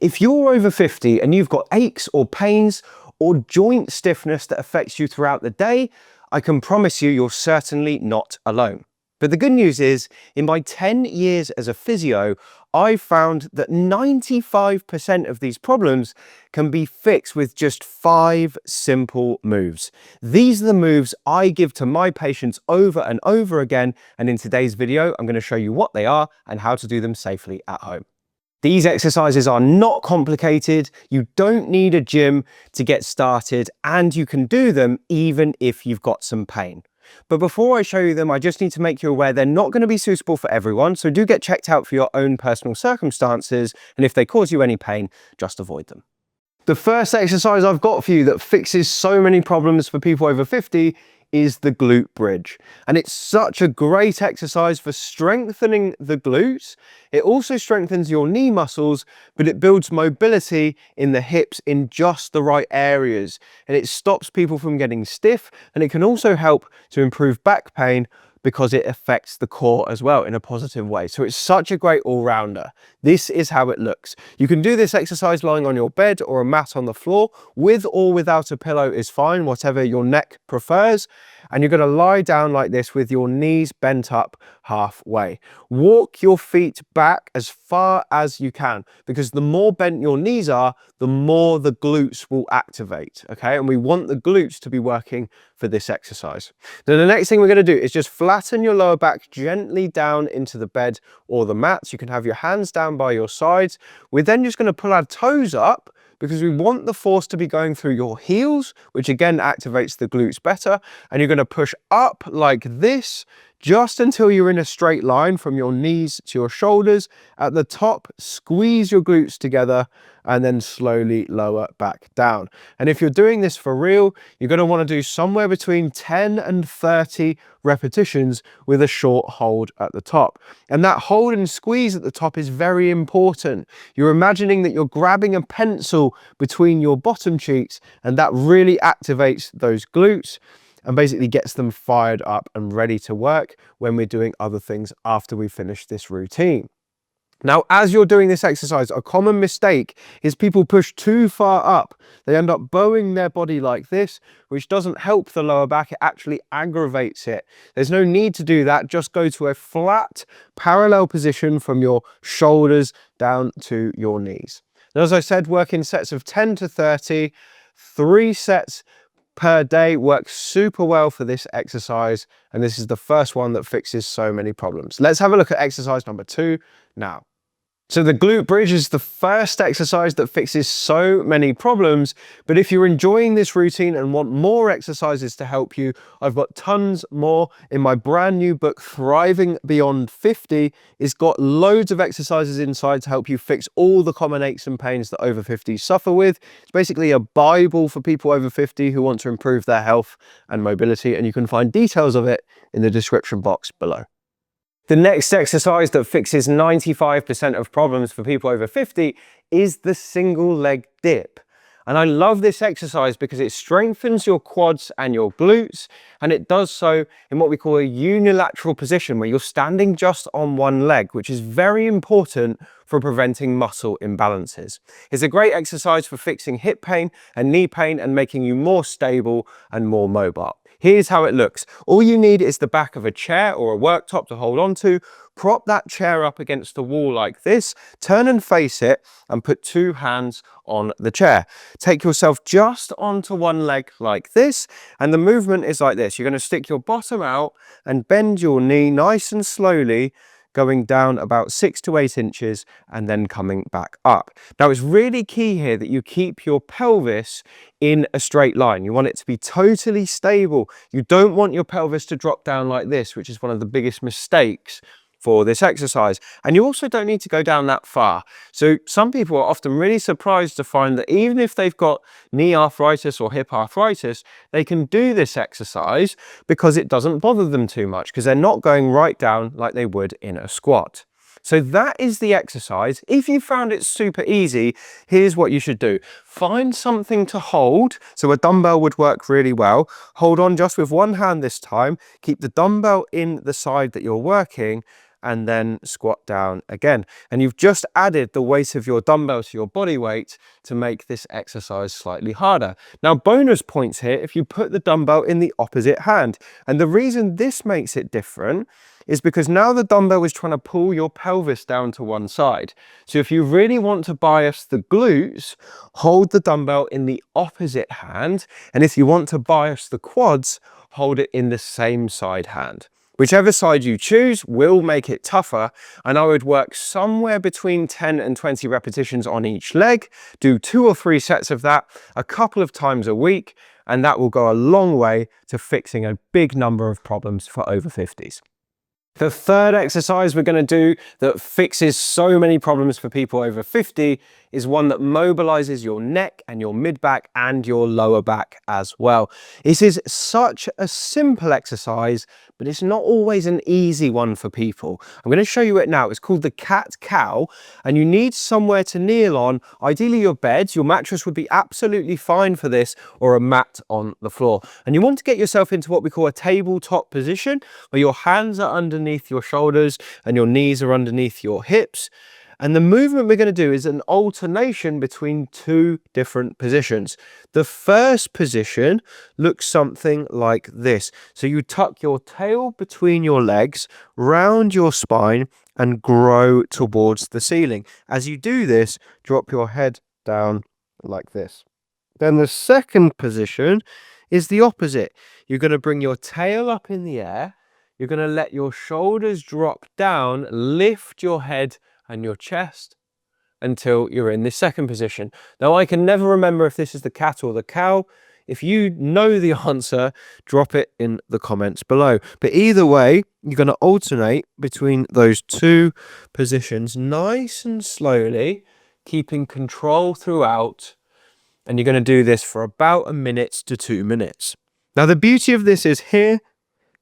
If you're over 50 and you've got aches or pains or joint stiffness that affects you throughout the day, I can promise you you're certainly not alone. But the good news is, in my 10 years as a physio, I've found that 95% of these problems can be fixed with just 5 simple moves. These are the moves I give to my patients over and over again, and in today's video, I'm going to show you what they are and how to do them safely at home. These exercises are not complicated, you don't need a gym to get started, and you can do them even if you've got some pain. But before I show you them, I just need to make you aware they're not going to be suitable for everyone, so do get checked out for your own personal circumstances, and if they cause you any pain, just avoid them. The first exercise I've got for you that fixes so many problems for people over 50 is the glute bridge. And it's such a great exercise for strengthening the glutes. It also strengthens your knee muscles, but it builds mobility in the hips in just the right areas. And it stops people from getting stiff, and it can also help to improve back pain because it affects the core as well in a positive way. So it's such a great all-rounder. This is how it looks. You can do this exercise lying on your bed or a mat on the floor. With or without a pillow is fine, whatever your neck prefers. And you're gonna lie down like this with your knees bent up halfway. Walk your feet back as far as you can, because the more bent your knees are, the more the glutes will activate, okay? And we want the glutes to be working for this exercise. Then the next thing we're gonna do is just flatten your lower back gently down into the bed or the mats. You can have your hands down by your sides. We're then just gonna pull our toes up because we want the force to be going through your heels, which again activates the glutes better. And you're gonna push up like this, just until you're in a straight line from your knees to your shoulders. At the top, squeeze your glutes together and then slowly lower back down. And if you're doing this for real, you're going to want to do somewhere between 10 and 30 repetitions with a short hold at the top. And that hold and squeeze at the top is very important. You're imagining that you're grabbing a pencil between your bottom cheeks, and that really activates those glutes and basically gets them fired up and ready to work when we're doing other things after we finish this routine. Now, as you're doing this exercise, a common mistake is people push too far up. They end up bowing their body like this, which doesn't help the lower back, it actually aggravates it. There's no need to do that, just go to a flat, parallel position from your shoulders down to your knees. And as I said, work in sets of 10 to 30, 3 sets per day works super well for this exercise, and this is the first one that fixes so many problems. Let's have a look at exercise number 2 now. So the glute bridge is the first exercise that fixes so many problems, but if you're enjoying this routine and want more exercises to help you, I've got tons more in my brand new book, Thriving Beyond 50. It's got loads of exercises inside to help you fix all the common aches and pains that over 50s suffer with. It's basically a Bible for people over 50 who want to improve their health and mobility, and you can find details of it in the description box below. The next exercise that fixes 95% of problems for people over 50 is the single leg dip. And I love this exercise because it strengthens your quads and your glutes, and it does so in what we call a unilateral position where you're standing just on one leg, which is very important for preventing muscle imbalances. It's a great exercise for fixing hip pain and knee pain and making you more stable and more mobile. Here's how it looks. All you need is the back of a chair or a worktop to hold on to. Prop that chair up against the wall like this, turn and face it, and put 2 hands on the chair. Take yourself just onto one leg like this, and the movement is like this. You're going to stick your bottom out and bend your knee nice and slowly, going down about 6 to 8 inches and then coming back up. Now, it's really key here that you keep your pelvis in a straight line. You want it to be totally stable. You don't want your pelvis to drop down like this, which is one of the biggest mistakes for this exercise. And you also don't need to go down that far. So some people are often really surprised to find that even if they've got knee arthritis or hip arthritis, they can do this exercise because it doesn't bother them too much, because they're not going right down like they would in a squat. So that is the exercise. If you found it super easy, here's what you should do. Find something to hold. So a dumbbell would work really well. Hold on just with one hand this time. Keep the dumbbell in the side that you're working, and then squat down again. And you've just added the weight of your dumbbell to your body weight to make this exercise slightly harder. Now, bonus points here if you put the dumbbell in the opposite hand. And the reason this makes it different is because now the dumbbell is trying to pull your pelvis down to one side. So if you really want to bias the glutes, hold the dumbbell in the opposite hand. And if you want to bias the quads, hold it in the same side hand. Whichever side you choose will make it tougher, and I would work somewhere between 10 and 20 repetitions on each leg, do 2 or 3 sets of that a couple of times a week, and that will go a long way to fixing a big number of problems for over 50s. The third exercise we're going to do that fixes so many problems for people over 50 is one that mobilizes your neck and your mid-back and your lower back as well. This is such a simple exercise, but it's not always an easy one for people. I'm going to show you it now. It's called the cat-cow, and you need somewhere to kneel on, ideally your bed. Your mattress would be absolutely fine for this, or a mat on the floor. And you want to get yourself into what we call a tabletop position, where your hands are underneath your shoulders and your knees are underneath your hips. And the movement we're going to do is an alternation between 2 different positions. The first position looks something like this. So you tuck your tail between your legs, round your spine, and grow towards the ceiling. As you do this, drop your head down like this. Then the second position is the opposite. You're going to bring your tail up in the air. You're going to let your shoulders drop down, lift your head and your chest until you're in this second position. Now, I can never remember if this is the cat or the cow. If you know the answer, drop it in the comments below. But either way, you're going to alternate between those 2 positions nice and slowly, keeping control throughout. And you're going to do this for about 1 minute to 2 minutes. Now, the beauty of this is here,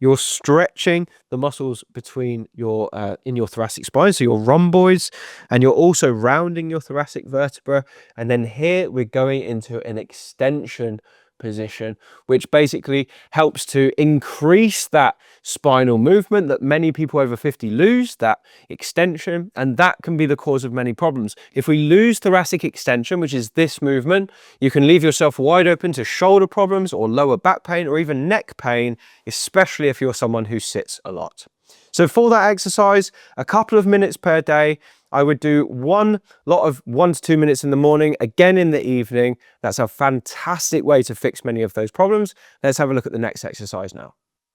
you're stretching the muscles between your in your thoracic spine, so your rhomboids, and you're also rounding your thoracic vertebra. And then here we're going into an extension position, which basically helps to increase that spinal movement that many people over 50 lose, that extension, and that can be the cause of many problems. If we lose thoracic extension, which is this movement, you can leave yourself wide open to shoulder problems or lower back pain or even neck pain, especially if you're someone who sits a lot. So for that exercise, a couple of minutes per day. I would do one lot of 1 to 2 minutes in the morning, again in the evening. That's a fantastic way to fix many of those problems. Let's have a look at the next exercise now.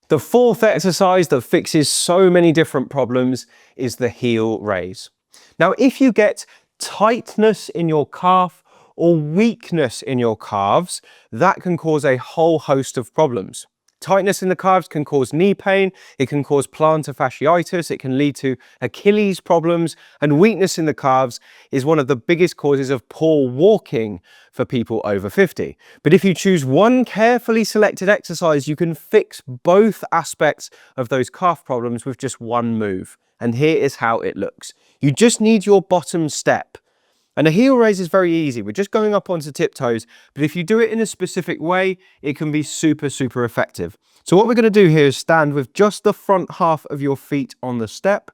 The fourth exercise that fixes so many different problems is the heel raise. Now, if you get tightness in your calf or weakness in your calves, that can cause a whole host of problems. Tightness in the calves can cause knee pain, it can cause plantar fasciitis, it can lead to Achilles problems, and weakness in the calves is one of the biggest causes of poor walking for people over 50. But if you choose one carefully selected exercise, you can fix both aspects of those calf problems with just one move. And here is how it looks. You just need your bottom step. And a heel raise is very easy. We're just going up onto tiptoes, but if you do it in a specific way, it can be super, super effective. So what we're going to do here is stand with just the front half of your feet on the step,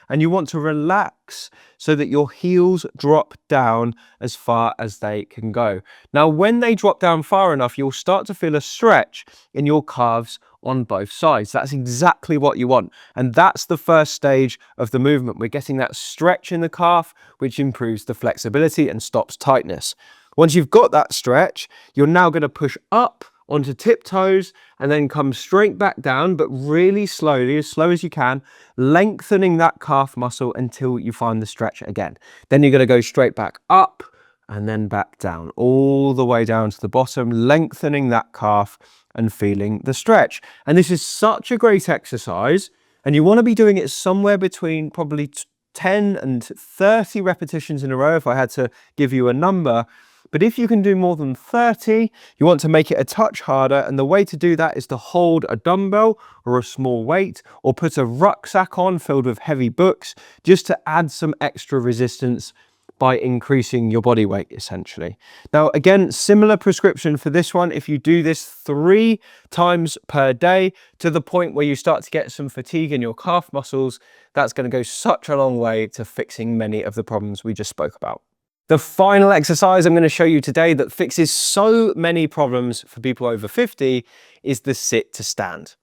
and you want to relax so that your heels drop down as far as they can go. Now, when they drop down far enough, you'll start to feel a stretch in your calves on both sides. That's exactly what you want. And that's the first stage of the movement. We're getting that stretch in the calf, which improves the flexibility and stops tightness. Once you've got that stretch, you're now going to push up onto tiptoes and then come straight back down, but really slowly, as slow as you can, lengthening that calf muscle until you find the stretch again. Then you're going to go straight back up and then back down, all the way down to the bottom, lengthening that calf and feeling the stretch. And this is such a great exercise, and you want to be doing it somewhere between probably 10 and 30 repetitions in a row if I had to give you a number. But if you can do more than 30, you want to make it a touch harder, and the way to do that is to hold a dumbbell or a small weight, or put a rucksack on filled with heavy books just to add some extra resistance by increasing your body weight, essentially. Now, again, similar prescription for this one. If you do this 3 times per day to the point where you start to get some fatigue in your calf muscles, that's going to go such a long way to fixing many of the problems we just spoke about. The final exercise I'm going to show you today that fixes so many problems for people over 50 is the sit to stand.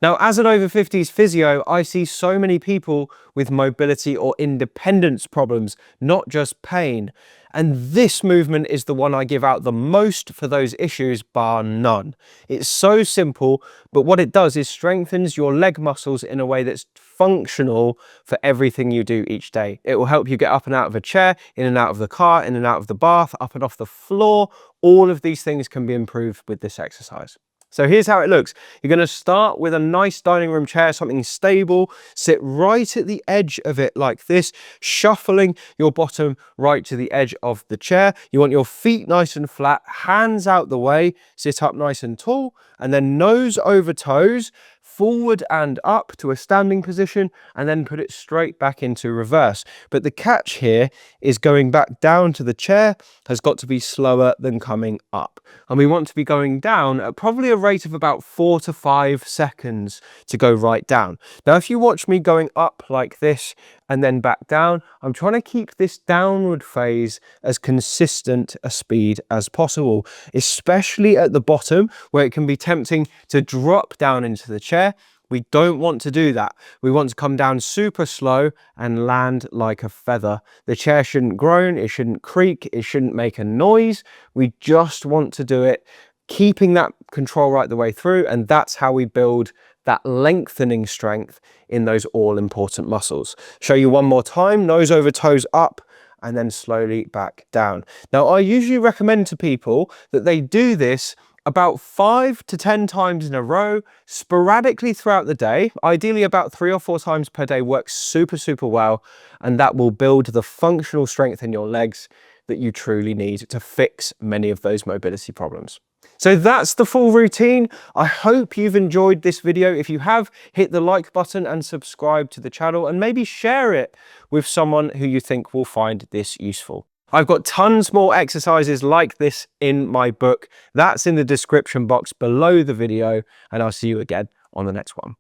Now, as an over-50s physio, I see so many people with mobility or independence problems, not just pain. And this movement is the one I give out the most for those issues, bar none. It's so simple, but what it does is strengthens your leg muscles in a way that's functional for everything you do each day. It will help you get up and out of a chair, in and out of the car, in and out of the bath, up and off the floor. All of these things can be improved with this exercise. So here's how it looks. You're going to start with a nice dining room chair, something stable. Sit right at the edge of it like this, shuffling your bottom right to the edge of the chair. You want your feet nice and flat, hands out the way, sit up nice and tall, and then nose over toes, forward and up to a standing position, and then put it straight back into reverse. But the catch here is going back down to the chair has got to be slower than coming up. And we want to be going down at probably a rate of about 4 to 5 seconds to go right down. Now, if you watch me going up like this and then back down, I'm trying to keep this downward phase as consistent a speed as possible, especially at the bottom where it can be tempting to drop down into the chair. We don't want to do that. We want to come down super slow and land like a feather. The chair shouldn't groan, it shouldn't creak, it shouldn't make a noise. We just want to do it, keeping that control right the way through, and that's how we build that lengthening strength in those all-important muscles. Show you one more time, nose over toes up, and then slowly back down. Now, I usually recommend to people that they do this about 5 to 10 times in a row, sporadically throughout the day. Ideally about 3 or 4 times per day works super, super well. And that will build the functional strength in your legs that you truly need to fix many of those mobility problems. So that's the full routine. I hope you've enjoyed this video. If you have, hit the like button and subscribe to the channel, and maybe share it with someone who you think will find this useful. I've got tons more exercises like this in my book. That's in the description box below the video, and I'll see you again on the next one.